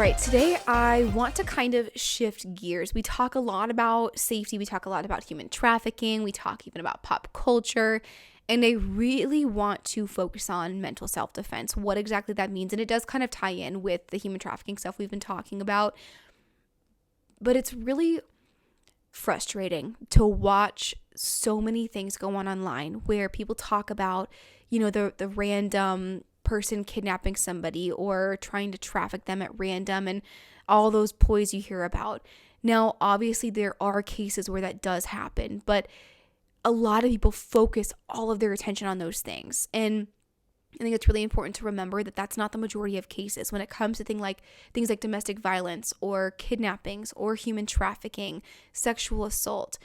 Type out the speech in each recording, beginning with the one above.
right, today I want to kind of shift gears. We talk a lot about safety, we talk a lot about human trafficking, we talk even about pop culture, and I really want to focus on mental self-defense, what exactly that means. And it does kind of tie in with the human trafficking stuff we've been talking about, but it's really frustrating to watch so many things go on online where people talk about, the random person kidnapping somebody or trying to traffic them at random and all those ploys you hear about. Now, obviously, there are cases where that does happen, but a lot of people focus all of their attention on those things. And I think it's really important to remember that that's not the majority of cases. When it comes to things like domestic violence or kidnappings or human trafficking, sexual assault,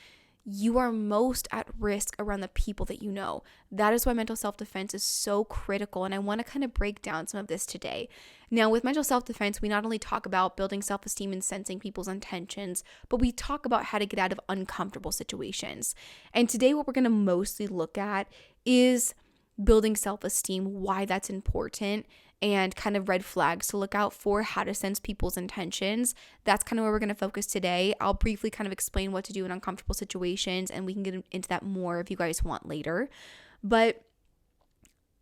you are most at risk around the people that you know. That is why mental self-defense is so critical, and I want to kind of break down some of this today. Now, with mental self-defense, we not only talk about building self-esteem and sensing people's intentions, but we talk about how to get out of uncomfortable situations. And today, what we're going to mostly look at is building self-esteem, why that's important, and kind of red flags to look out for, how to sense people's intentions. That's kind of where we're going to focus today. I'll briefly kind of explain what to do in uncomfortable situations, and we can get into that more if you guys want later. But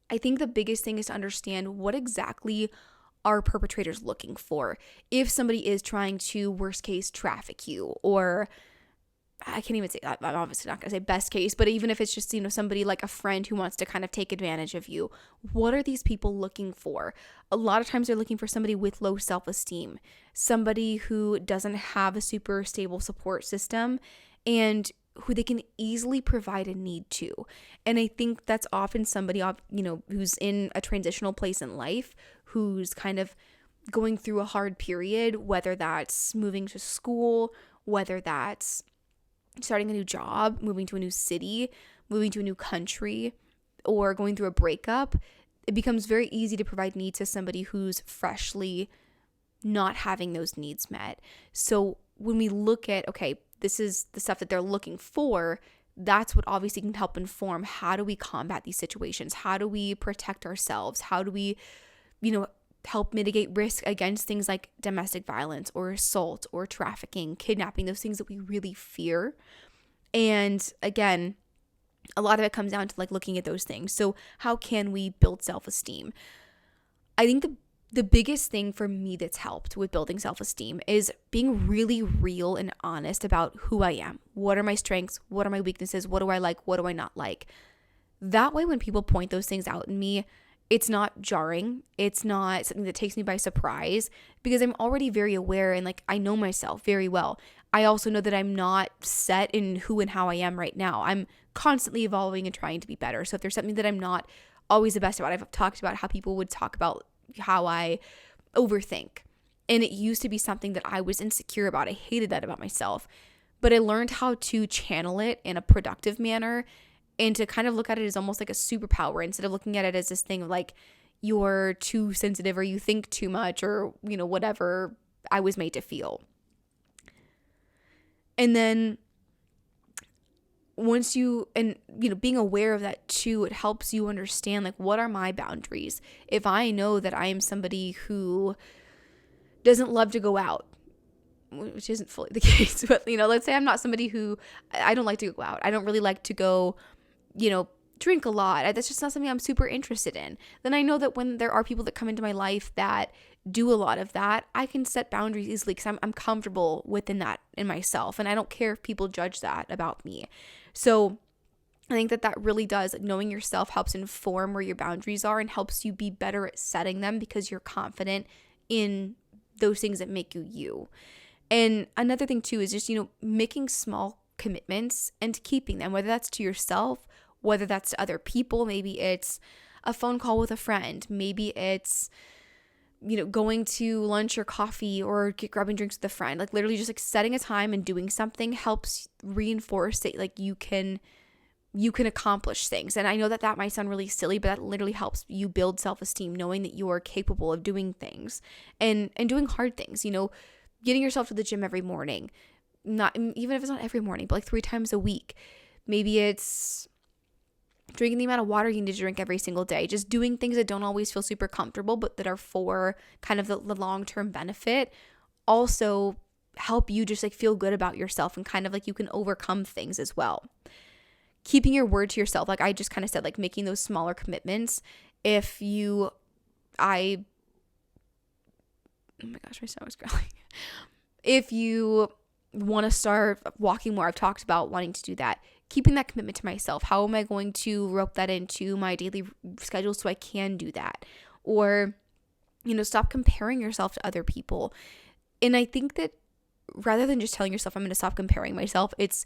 I think the biggest thing is to understand what exactly are perpetrators looking for. If somebody is trying to, worst case, traffic you, or I can't even say, I'm obviously not going to say best case, but even if it's just, somebody like a friend who wants to kind of take advantage of you, what are these people looking for? A lot of times they're looking for somebody with low self-esteem, somebody who doesn't have a super stable support system and who they can easily provide a need to. And I think that's often somebody, who's in a transitional place in life, who's kind of going through a hard period, whether that's moving to school, whether that's starting a new job, moving to a new city, moving to a new country, or going through a breakup. It becomes very easy to provide needs to somebody who's freshly not having those needs met. So when we look at, okay, this is the stuff that they're looking for, that's what obviously can help inform how do we combat these situations? How do we protect ourselves? How do we, help mitigate risk against things like domestic violence or assault or trafficking, kidnapping, those things that we really fear. And again, a lot of it comes down to looking at those things. So how can we build self-esteem? I think the biggest thing for me that's helped with building self-esteem is being really real and honest about who I am. What are my strengths? What are my weaknesses? What do I like? What do I not like? That way, when people point those things out in me, it's not jarring. It's not something that takes me by surprise because I'm already very aware and I know myself very well. I also know that I'm not set in who and how I am right now. I'm constantly evolving and trying to be better. So if there's something that I'm not always the best about, I've talked about how people would talk about how I overthink. And it used to be something that I was insecure about. I hated that about myself. But I learned how to channel it in a productive manner and to kind of look at it as almost like a superpower instead of looking at it as this thing of you're too sensitive or you think too much or, whatever I was made to feel. And then once being aware of that too, it helps you understand what are my boundaries? If I know that I am somebody who doesn't love to go out, which isn't fully the case, but let's say I'm not somebody who, I don't like to go out. I don't really like to go, drink a lot. That's just not something I'm super interested in. Then I know that when there are people that come into my life that do a lot of that, I can set boundaries easily because I'm comfortable within that in myself. And I don't care if people judge that about me. So I think that really does, knowing yourself helps inform where your boundaries are and helps you be better at setting them because you're confident in those things that make you you. And another thing too is just, making small commitments and keeping them, whether that's to yourself, whether that's to other people. Maybe it's a phone call with a friend. Maybe it's, going to lunch or coffee or grabbing drinks with a friend. Literally just setting a time and doing something helps reinforce that you can accomplish things. And I know that might sound really silly, but that literally helps you build self-esteem, knowing that you are capable of doing things and doing hard things, getting yourself to the gym every morning, not even if it's not every morning, but 3 times a week. Maybe it's drinking the amount of water you need to drink every single day, just doing things that don't always feel super comfortable, but that are for kind of the long-term benefit, also help you just like feel good about yourself and kind of like you can overcome things as well. Keeping your word to yourself, like I just kind of said, like making those smaller commitments. Oh my gosh, my stomach's growling. If you want to start walking more, I've talked about wanting to do that. Keeping that commitment to myself. How am I going to rope that into my daily schedule so I can do that? Or, stop comparing yourself to other people. And I think that rather than just telling yourself I'm going to stop comparing myself, it's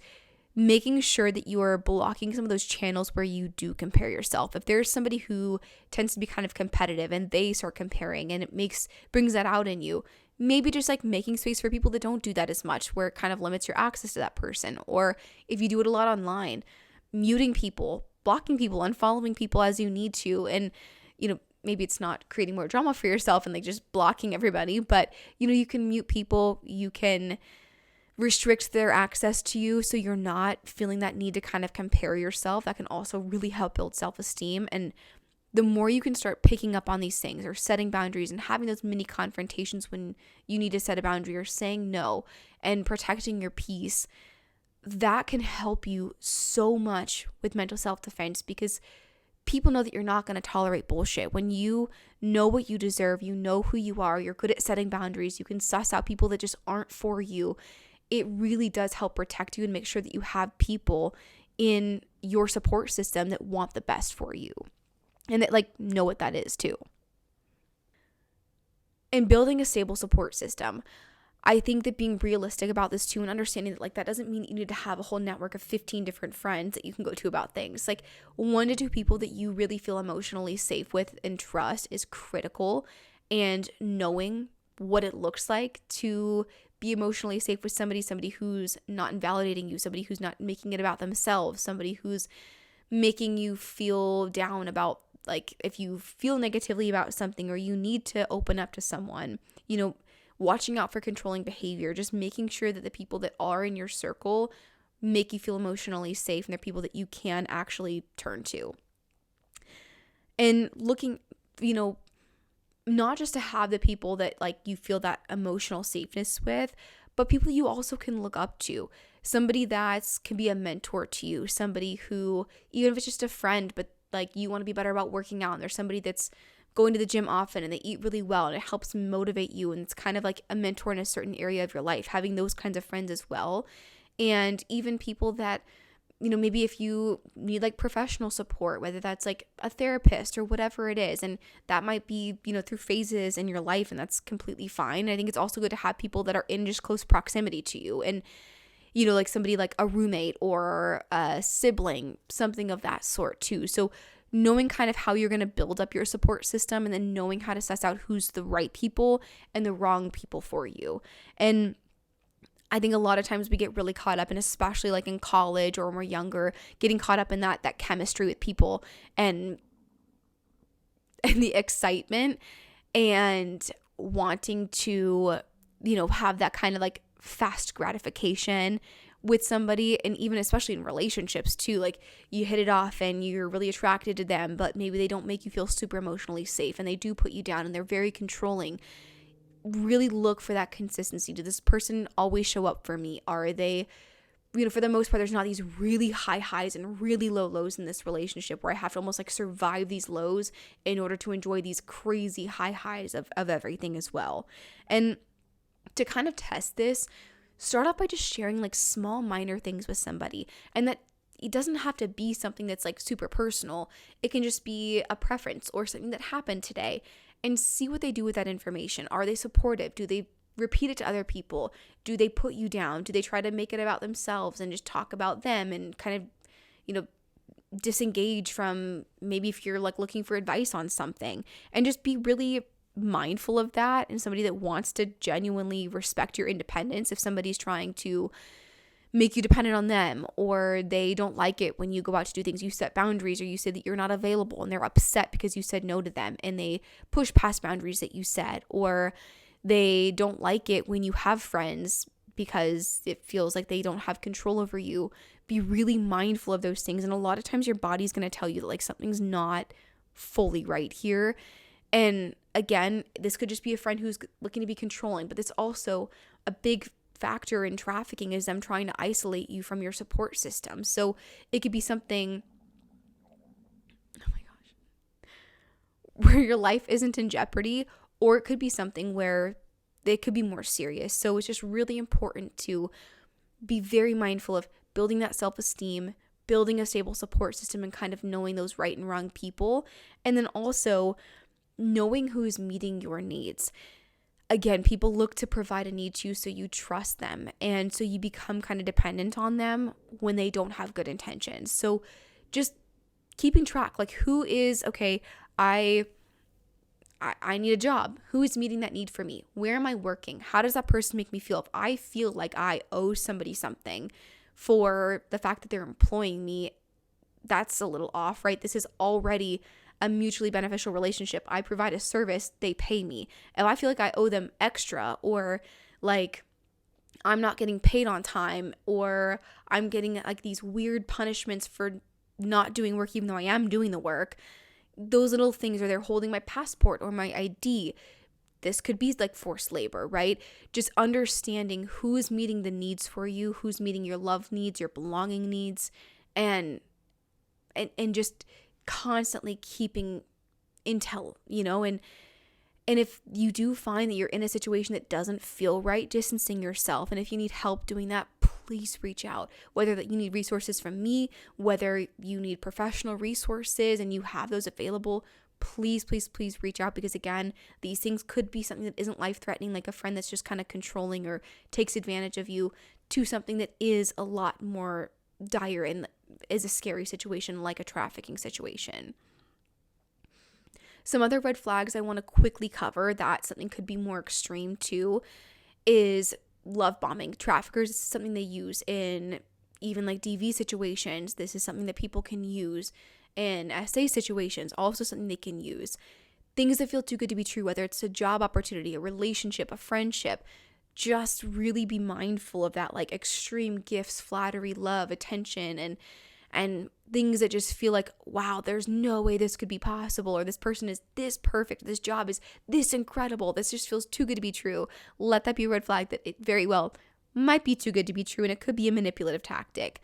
making sure that you are blocking some of those channels where you do compare yourself. If there's somebody who tends to be kind of competitive and they start comparing and it brings that out in you, maybe just like making space for people that don't do that as much, where it kind of limits your access to that person. Or if you do it a lot online, muting people, blocking people, unfollowing people as you need to. And, maybe it's not creating more drama for yourself and like just blocking everybody, but, you can mute people, you can restrict their access to you so you're not feeling that need to kind of compare yourself. That can also really help build self-esteem. And the more you can start picking up on these things or setting boundaries and having those mini confrontations when you need to set a boundary or saying no and protecting your peace, that can help you so much with mental self-defense, because people know that you're not going to tolerate bullshit. When you know what you deserve, you know who you are, you're good at setting boundaries, you can suss out people that just aren't for you. It really does help protect you and make sure that you have people in your support system that want the best for you and that like know what that is too. And building a stable support system, I think that being realistic about this too and understanding that like that doesn't mean that you need to have a whole network of 15 different friends that you can go to about things. Like 1 to 2 people that you really feel emotionally safe with and trust is critical, and knowing what it looks like to be emotionally safe with somebody who's not invalidating you, somebody who's not making it about themselves, somebody who's making you feel down about, like, if you feel negatively about something or you need to open up to someone, watching out for controlling behavior, just making sure that the people that are in your circle make you feel emotionally safe and they're people that you can actually turn to. And looking, not just to have the people that like you feel that emotional safeness with, but people you also can look up to. Somebody that can be a mentor to you, somebody who, even if it's just a friend, but like you want to be better about working out, and there's somebody that's going to the gym often and they eat really well and it helps motivate you, and it's kind of like a mentor in a certain area of your life, having those kinds of friends as well. And even people that, maybe if you need like professional support, whether that's like a therapist or whatever it is, and that might be, through phases in your life, and that's completely fine. I think it's also good to have people that are in just close proximity to you, and like somebody like a roommate or a sibling, something of that sort too. So knowing kind of how you're going to build up your support system, and then knowing how to suss out who's the right people and the wrong people for you. And I think a lot of times we get really caught up, and especially like in college or when we're younger, getting caught up in that chemistry with people and the excitement and wanting to, have that kind of like fast gratification with somebody. And even especially in relationships too, like you hit it off and you're really attracted to them, but maybe they don't make you feel super emotionally safe and they do put you down and they're very controlling. Really look for that consistency. Did this person always show up for me? Are they, for the most part, there's not these really high highs and really low lows in this relationship where I have to almost like survive these lows in order to enjoy these crazy high highs of everything as well. And to kind of test this, start off by just sharing like small minor things with somebody, and that it doesn't have to be something that's like super personal. It can just be a preference or something that happened today, and see what they do with that information. Are they supportive? Do they repeat it to other people? Do they put you down? Do they try to make it about themselves and just talk about them and kind of, disengage from maybe if you're like looking for advice on something? And just be really mindful of that, and somebody that wants to genuinely respect your independence. If somebody's trying to make you dependent on them, or they don't like it when you go out to do things, you set boundaries, or you say that you're not available and they're upset because you said no to them and they push past boundaries that you set, or they don't like it when you have friends because it feels like they don't have control over you, be really mindful of those things. And a lot of times your body's going to tell you that like something's not fully right here. And again, this could just be a friend who's looking to be controlling, but it's also a big factor in trafficking is them trying to isolate you from your support system. So it could be something, oh my gosh, where your life isn't in jeopardy, or it could be something where it could be more serious. So it's just really important to be very mindful of building that self-esteem, building a stable support system, and kind of knowing those right and wrong people. And then also knowing who's meeting your needs. Again, people look to provide a need to you, so you trust them. And so you become kind of dependent on them when they don't have good intentions. So just keeping track, like who is, okay, I need a job. Who is meeting that need for me? Where am I working? How does that person make me feel? If I feel like I owe somebody something for the fact that they're employing me, that's a little off, right? This is already a mutually beneficial relationship. I provide a service, they pay me. If I feel like I owe them extra, or like I'm not getting paid on time, or I'm getting like these weird punishments for not doing work even though I am doing the work, those little things, or they're holding my passport or my ID, this could be like forced labor, right? Just understanding who is meeting the needs for you, who's meeting your love needs, your belonging needs, and just constantly keeping intel, and if you do find that you're in a situation that doesn't feel right, distancing yourself. And if you need help doing that, please reach out. Whether that you need resources from me, whether you need professional resources and you have those available, please reach out, because again, these things could be something that isn't life-threatening, like a friend that's just kind of controlling or takes advantage of you, to something that is a lot more dire and is a scary situation, like a trafficking situation. Some other red flags I want to quickly cover that something could be more extreme too is love bombing. Traffickers, this is something they use in even like DV situations. This is something that people can use in SA situations, also something they can use. Things that feel too good to be true, whether it's a job opportunity, a relationship, a friendship, just really be mindful of that, like extreme gifts, flattery, love, attention, and things that just feel like, wow, there's no way this could be possible, or this person is this perfect, this job is this incredible, this just feels too good to be true. Let that be a red flag that it very well might be too good to be true, and it could be a manipulative tactic.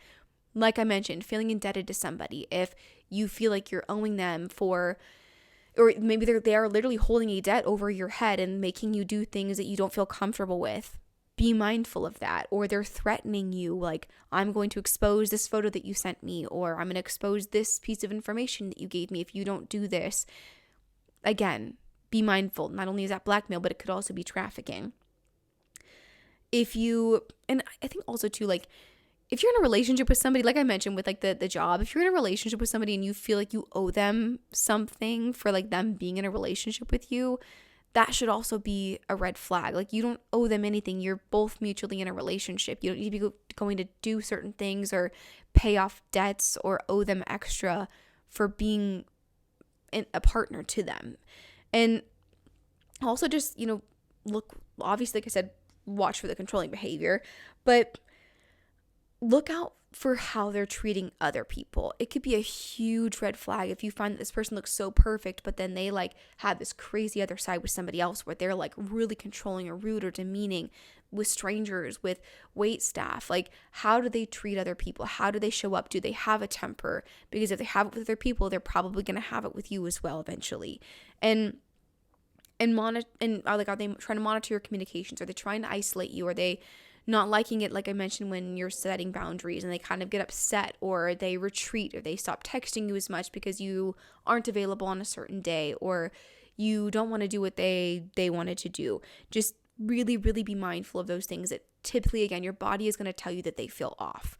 Like I mentioned, feeling indebted to somebody. If you feel like you're owing them for, or maybe they are literally holding a debt over your head and making you do things that you don't feel comfortable with, be mindful of that. Or they're threatening you, like, I'm going to expose this photo that you sent me, or I'm going to expose this piece of information that you gave me if you don't do this. Again, be mindful. Not only is that blackmail, but it could also be trafficking. And I think also too, like, if you're in a relationship with somebody, like I mentioned with like the job, if you're in a relationship with somebody and you feel like you owe them something for like them being in a relationship with you, that should also be a red flag. Like, you don't owe them anything. You're both mutually in a relationship. You don't need to be going to do certain things or pay off debts or owe them extra for being a partner to them. And also just, look, obviously, like I said, watch for the controlling behavior, but look out for how they're treating other people. It could be a huge red flag if you find that this person looks so perfect, but then they like have this crazy other side with somebody else where they're like really controlling or rude or demeaning with strangers, with wait staff. Like, how do they treat other people? How do they show up? Do they have a temper? Because if they have it with other people, they're probably going to have it with you as well eventually. And are they trying to monitor your communications? Are they trying to isolate you? Are they not liking it, like I mentioned, when you're setting boundaries and they kind of get upset, or they retreat, or they stop texting you as much because you aren't available on a certain day, or you don't want to do what they wanted to do? Just really, really be mindful of those things that typically, again, your body is going to tell you that they feel off.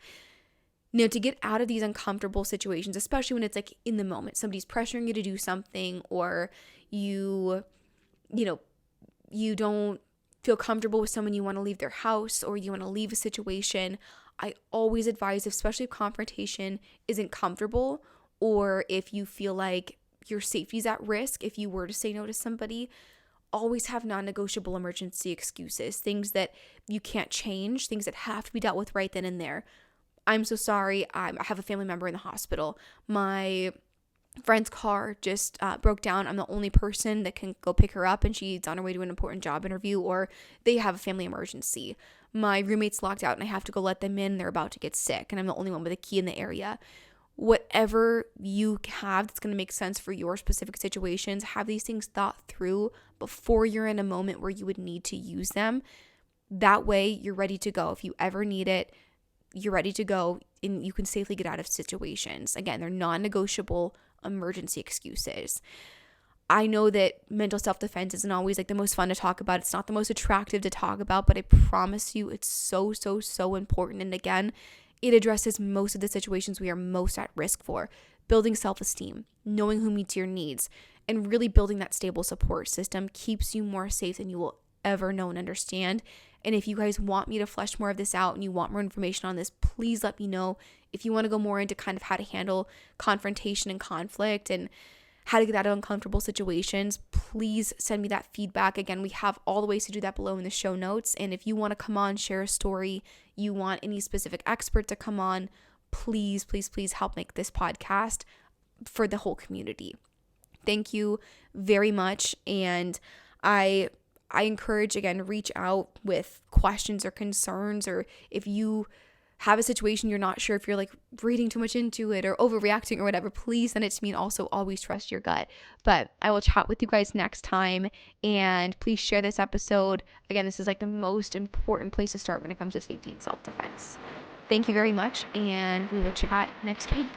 Now, to get out of these uncomfortable situations, especially when it's like in the moment, somebody's pressuring you to do something, or you don't feel comfortable with someone, you want to leave their house, or you want to leave a situation, I always advise, especially if confrontation isn't comfortable, or if you feel like your safety's at risk, if you were to say no to somebody, always have non-negotiable emergency excuses, things that you can't change, things that have to be dealt with right then and there. I'm so sorry. I have a family member in the hospital. My friend's car just broke down. I'm the only person that can go pick her up, and she's on her way to an important job interview, or they have a family emergency. My roommate's locked out and I have to go let them in. They're about to get sick and I'm the only one with a key in the area. Whatever you have that's going to make sense for your specific situations, have these things thought through before you're in a moment where you would need to use them. That way you're ready to go. If you ever need it, you're ready to go and you can safely get out of situations. Again, they're non-negotiable emergency excuses. I know that mental self-defense isn't always like the most fun to talk about. It's not the most attractive to talk about, but I promise you it's so, so, so important. And again, it addresses most of the situations we are most at risk for. Building self-esteem, knowing who meets your needs, and really building that stable support system keeps you more safe than you will ever know and understand. And if you guys want me to flesh more of this out and you want more information on this, please let me know. If you want to go more into kind of how to handle confrontation and conflict and how to get out of uncomfortable situations, please send me that feedback. Again, we have all the ways to do that below in the show notes. And if you want to come on, share a story, you want any specific expert to come on, please, please, please help make this podcast for the whole community. Thank you very much. And I encourage, again, reach out with questions or concerns, or if you have a situation you're not sure if you're like reading too much into it or overreacting or whatever, please send it to me. And also always trust your gut. But I will chat with you guys next time, and please share this episode. Again, this is like the most important place to start when it comes to safety and self-defense. Thank you very much, and we will chat next week.